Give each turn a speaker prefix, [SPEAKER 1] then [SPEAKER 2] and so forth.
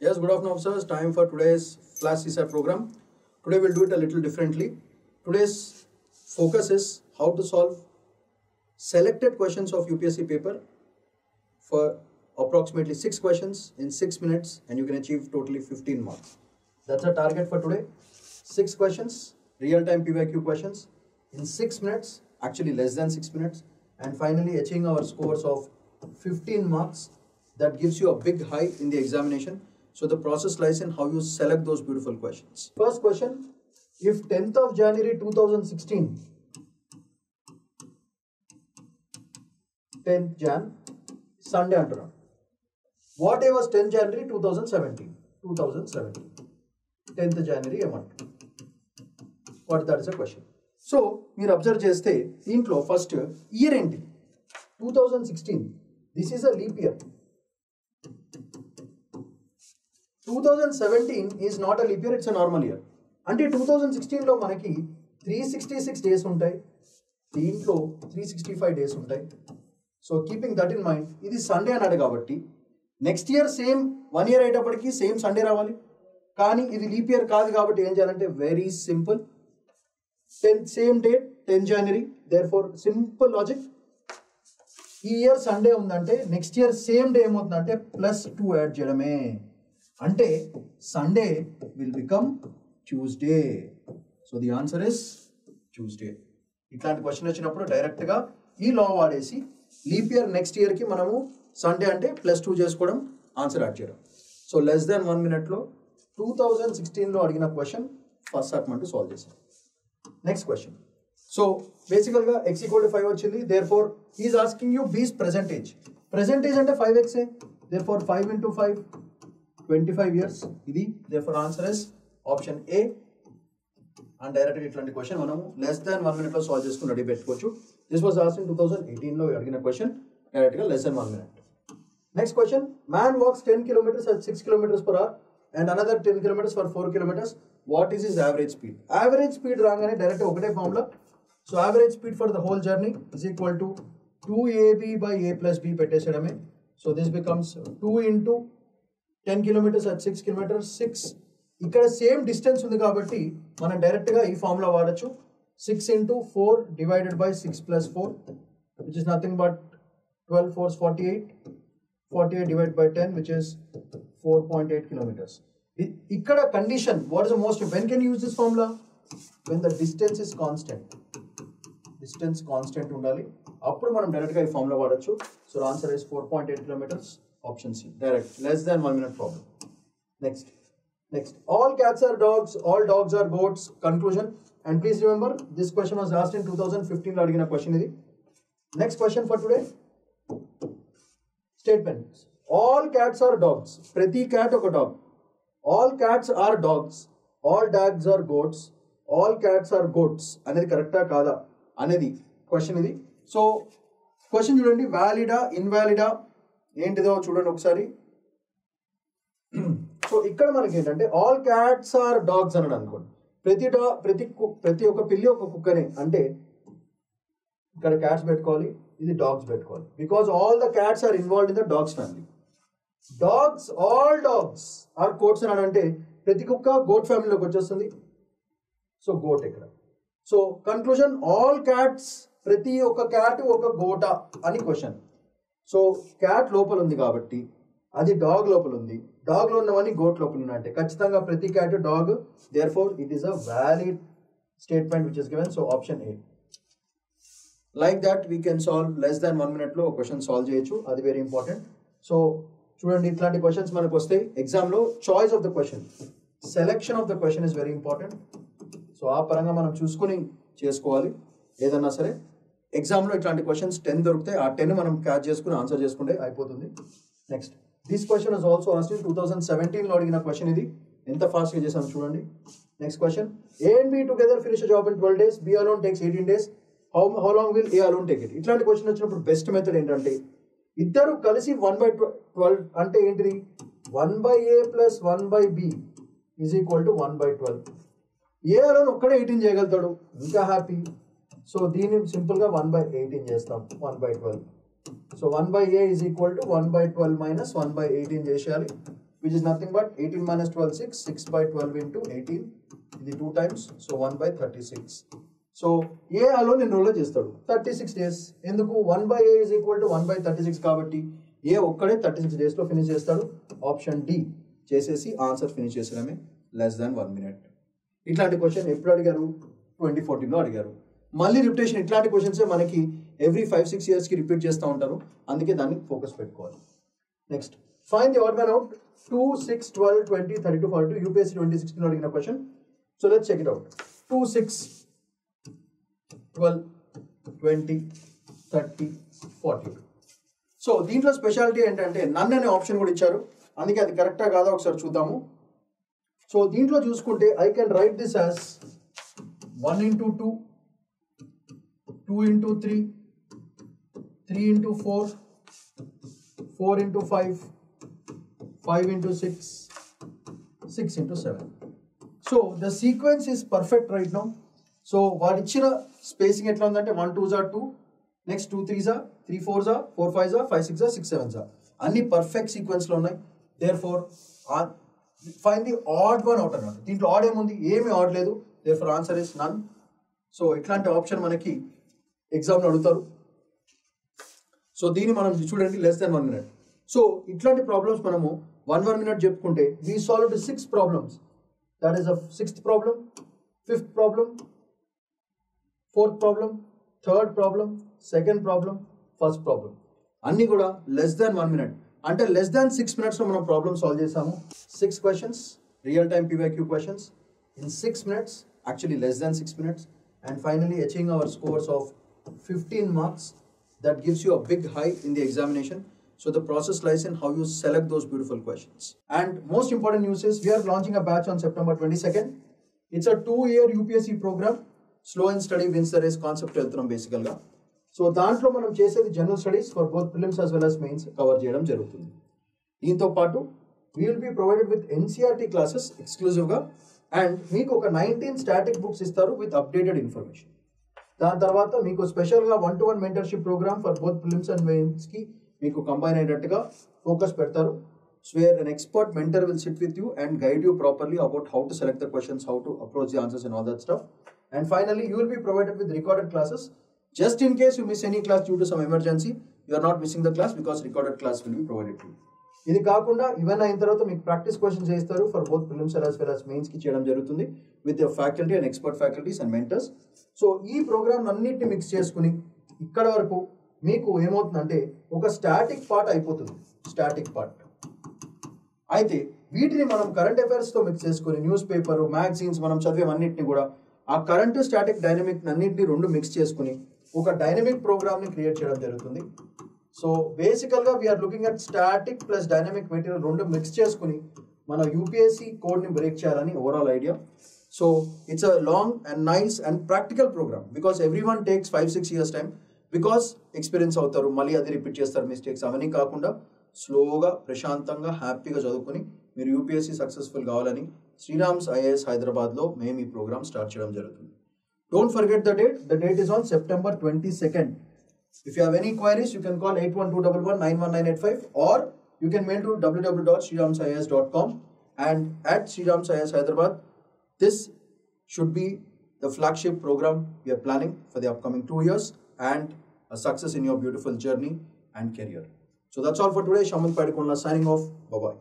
[SPEAKER 1] Yes, good afternoon, officers. Time for today's Flash CSAT program. Today we'll do it a little differently. Today's focus is how to solve selected questions of UPSC paper for approximately 6 questions in 6 minutes, and you can achieve totally 15 marks. That's our target for today. 6 questions, real-time PYQ questions in 6 minutes, actually less than 6 minutes, and finally achieving our scores of 15 marks. That gives you a big high in the examination. So the process lies in how you select those beautiful questions. First question, if 10th of January 2016, 10th Jan, Sunday antunnam. What day was 10th January 2017? 2017. 10th January ఏమంటారు? What that is a question. So, మీరు observe చేస్తే దీంట్లో first year ఏంటి? 2016. This is a leap year. 2017 is not a leap year, it's a normal year. అంటే 2016 లో మనకి 366 days ఉంటాయి, దీంట్లో 365 డేస్ ఉంటాయి. So keeping that in mind, ఇది సండే అన్నాడు కాబట్టి నెక్స్ట్ ఇయర్ సేమ్ 1 ఇయర్ అయ్యేటప్పటికి సేమ్ సండే రావాలి. కానీ ఇది లీప్ ఇయర్ కాదు కాబట్టి ఏం చేయాలంటే very simple, 10th same date 10 జనవరి, దేర్ ఫోర్ సింపుల్ లాజిక్. ఈ ఇయర్ సండే ఉందంటే నెక్స్ట్ ఇయర్ సేమ్ డే ఏమవుతుందంటే +2 యాడ్ చేయడమే. అంటే Sunday will become Tuesday. So the answer is Tuesday. ఇట్లాంటి క్వశ్చన్ వచ్చినప్పుడు డైరెక్ట్గా ఈ లా వాడేసి లీప్ ఇయర్ నెక్స్ట్ ఇయర్కి మనము సండే అంటే +2 చేసుకోవడం, ఆన్సర్ యాడ్ చేయడం. సో లెస్ దాన్ 1 మినిట్లో 2016లో అడిగిన క్వశ్చన్ ఫస్ట్ అటెంప్ట్ సాల్వ్ చేశాం. Next question. సో బేసికల్గా x=5 వచ్చింది, therefore is asking you B's present age. Present age అంటే 5x, దేర్ ఫోర్ 5 × 5 25 years. ఇది therefore answer is option A. And డైరెక్ట్గా ఇట్లాంటి క్వశ్చన్ మనము లెస్ దాన్ 1 మినిట్లో సాల్వ్ చేసుకుని రెడీ పెట్టుకోవచ్చు. దిస్ వాజ్ ఆస్క్డ్ ఇన్ 2018లో అడిగిన క్వశ్చన్, డైరెక్ట్గా less than 1 minute. Next question, man walks 10 kilometers at 6 km/h and another 10 kilometers for 4 kilometers. What is his average speed? Average speed రాగానే direct ఒకటే formula. So average speed for the whole journey is equal to 2ab by a plus b పెట్టేసేయడమే. So this becomes 2 × 10 kilometers at 6 kilometers 6. ఇక్కడ same distance ఉంది కాబట్టి మనం డైరెక్ట్గా ఈ formula వాడచ్చు. 6 × 4 divided by 6 + 4, which is nothing but 12 4s 48. 48 divided by 10, which is 4.8 kilometers. ఇక్కడ condition, what is the most, when can you use this formula? When the distance is constant. Distance constant ఉండాలి, అప్పుడు మనం డైరెక్ట్గా ఈ formula వాడచ్చు. So answer is 4.8 kilometers, option C, direct less than 1 minute problem. Next all cats are dogs, all dogs are goats. Conclusion. And please remember, this question was asked in 2015 లో అడిగిన question ఇది. Next question for today, statements. All cats are dogs, ప్రతి cat ఒక dog. All cats are dogs, all dogs are goats, all cats are goats అనేది కరెక్టా కాదా అనేది question ఇది. సో క్వశ్చన్ చూడండి, వ్యాలిడా ఇన్వాలిడా ఏంటిదో చూడండి ఒకసారి. సో ఇక్కడ మనకి ఏంటంటే ఆల్ క్యాట్స్ ఆర్ డాగ్స్ అన్నాడు అనుకోండి, ప్రతి ఒక్క పిల్లి ఒక కుక్కనే అంటే ఇక్కడ క్యాట్స్ పెట్టుకోవాలి, ఇది డాగ్స్ పెట్టుకోవాలి, because all the cats are involved in the dogs family. Dogs, all dogs are goats అన్నాడు అంటే ప్రతి కుక్క గోట్ ఫ్యామిలీలోకి వచ్చేస్తుంది. సో గోట్ ఇక్కడ. సో కన్క్లూజన్, ఆల్ క్యాట్స్, ప్రతి ఒక్క క్యాట్ ఒక గోట అని క్వశ్చన్. సో క్యాట్ లోపల ఉంది కాబట్టి అది డాగ్ లోపల ఉంది, డాగ్లో ఉన్నవన్నీ గోట్ లోపల ఉన్నాయంటే ఖచ్చితంగా ప్రతి cat dog. Therefore it is a valid statement which is given. So option A. Like that we can solve less than 1 మినిట్లో ఒక క్వశ్చన్ సాల్వ్ చేయొచ్చు, అది వెరీ ఇంపార్టెంట్. సో చూడండి, ఇట్లాంటి క్వశ్చన్స్ మనకు వస్తాయి ఎగ్జామ్లో. Choice of the question, selection of the question is very important. So ఆ పరంగా మనం చూసుకుని చేసుకోవాలి ఏదన్నా సరే. ఎగ్జామ్లో ఇట్లాంటి క్వశ్చన్స్ 10 దొరుకుతాయి, ఆ 10 మనం క్యాచ్ చేసుకుని ఆన్సర్ చేసుకుంటే అయిపోతుంది. Next, this question is also asked in 2017లో అడిగిన క్వశ్చన్ ఇది. ఎంత ఫాస్ట్గా చేసాం చూడండి. Next question, A and B together finish job in 12 days, B alone takes 18 days. How long will A alone take it? ఇట్లాంటి క్వశ్చన్ వచ్చినప్పుడు బెస్ట్ మెథడ్ ఏంటంటే ఇద్దరు కలిసి 1/12 అంటే ఏంటిది, 1/a + 1/b is equal to 1/12. A alone ఒక్కడే 18 చేయగలుగుతాడు, ఇంకా హ్యాపీ. సో దీన్ని సింపుల్గా 1/18 చేస్తాం, 1/12. So 1/a is equal to 1/12 minus 1/18 చేసేయాలి. which is nothing but 18 minus 12, 6. 6 by 12 into 18. ఇది 2 times. So 1 by 36. So A alone in roll చేస్తాడు 36 days. ఎందుకు 1 by A is equal to 1 by 36 కాబట్టి A ఒక్కడే 36 days లో ఫినిష్ చేస్తాడు. Option D చేసేసి answer finish చేసడమే less than 1 minute. ఇట్లాంటి క్వశ్చన్ ఎప్పుడు అడిగారు? 2014లో అడిగారు. మళ్ళీ రిపిటేషన్ ఇట్లాంటి క్వశ్చన్స్ మనకి ఎవ్రీ 5-6 years కి రిపీట్ చేస్తూ ఉంటారు. అందుకే దాన్ని ఫోకస్ పెట్టుకోవాలి. Next find the odd one out 2, 6, 12, 20, 32, 42 UPSC 2016 లో అడిగిన question. So let's check it out. 2, 6, 12, 20, 30, 40. సో దీంట్లో స్పెషాలిటీ ఏంటంటే నన్ అనే ఆప్షన్ కూడా ఇచ్చారు. అందుకే అది కరెక్టా కాదా ఒకసారి చూద్దాము. సో దీంట్లో చూసుకుంటే I can write this as 1 into 2, 2 into 3, 3 into 4, 4 into 5, 5 into 6, 6 into 7. So the sequence is perfect right now. So what ichina spacing etla undante 1 2s are 2, next 2 3s are 3 4s are 4 5s are 5 6s are 6 7s are anni perfect sequence lo unnai. Therefore find the odd one out anamata. Dintlo odd emundi emi odd ledu, therefore answer is none. So itlanti option manaki exam lo adutaru. So దీన్ని మనం చూడండి less than 1 minute. So ఇట్లాంటి problems మనము 1 minute చెప్పుకుంటే we solved 6 problems. That is a 6th problem, 5th problem, 4th problem, 3rd problem, 2nd problem, 1st problem. అన్నీ కూడా less than 1 minute. అంటే less than 6 minutes లో మనం ప్రాబ్లమ్ సాల్వ్ చేసాము. 6 questions, real time PYQ questions in 6 minutes, actually less than 6 minutes, and finally achieving our scores of 15 marks. That gives you a big high in the examination. So the process lies in how you select those beautiful questions. And most important news is we are launching a batch on September 22nd. It's a 2-year UPSC program. Slow and steady wins the race concept basically. So దాంట్లో మనం చేసేది general studies for both prelims as well as mains cover చేయడం జరుగుతుంది. దీంతో పాటు we will be provided with NCERT classes exclusive గా, and మీకు ఒక 19 static books ఇస్తారు with updated information. దాని తర్వాత మీకు స్పెషల్గా 1-to-1 mentorship program for both prelims and మెయిన్స్కి మీకు కంబైన్ అయ్యేటట్టుగా ఫోకస్ పెడతారు. So where an expert mentor will sit with you and guide you properly about how to select the questions, how to approach the answers and all that stuff. And finally, you will be provided with recorded classes. Just in case you miss any class due to some emergency, you are not missing the class because recorded class will be provided to you. ఇది కాకుండా even అయిన తర్వాత మీకు practice questions చేస్తారు for both prelims as well as మెయిన్స్కి చేయడం జరుగుతుంది with your faculty and expert faculties and mentors. So ఈ ప్రోగ్రామ్ అన్నింటినీ మిక్స్ చేసుకుని ఇక్కడ వరకు మీకు ఏమవుతుందంటే ఒక స్టాటిక్ పార్ట్ అయిపోతుంది. స్టాటిక్ పార్ట్ అయితే వీటిని మనం కరెంట్ అఫైర్స్తో మిక్స్ చేసుకుని న్యూస్ పేపర్ మ్యాగజైన్స్ మనం చదివేవన్నింటినీ కూడా ఆ కరెంట్ స్టాటిక్ డైనమిక్ అన్నింటినీ రెండు మిక్స్ చేసుకుని ఒక డైనమిక్ ప్రోగ్రామ్ని క్రియేట్ చేయడం జరుగుతుంది. సో బేసికల్గా we are looking at static plus dynamic material రెండు మిక్స్ చేసుకుని మన యూపీఎస్సీ కోడ్ని బ్రేక్ చేయాలని overall idea. So it's a long and nice and practical programme because every one takes 5-6 years time because experience అవుతారు, మళ్ళీ అది రిపీట్ చేస్తారు మిస్టేక్స్. అవన్నీ కాకుండా స్లోగా ప్రశాంతంగా హ్యాపీగా చదువుకుని మీరు యూపీఎస్సీ సక్సెస్ఫుల్ కావాలని శ్రీరామ్స్ ఐఏఎస్ హైదరాబాద్లో మేము ఈ ప్రోగ్రామ్ స్టార్ట్ చేయడం జరుగుతుంది. Don't forget the date. The date is on September 22nd. If you have any queries, you can call 8121191985 or you can mail to www.sriramsias.com. And at Sriram's IAS Hyderabad, this should be the flagship program we are planning for the upcoming 2 years and a success in your beautiful journey and career. So that's all for today. Shaman Padikonla signing off. Bye-bye.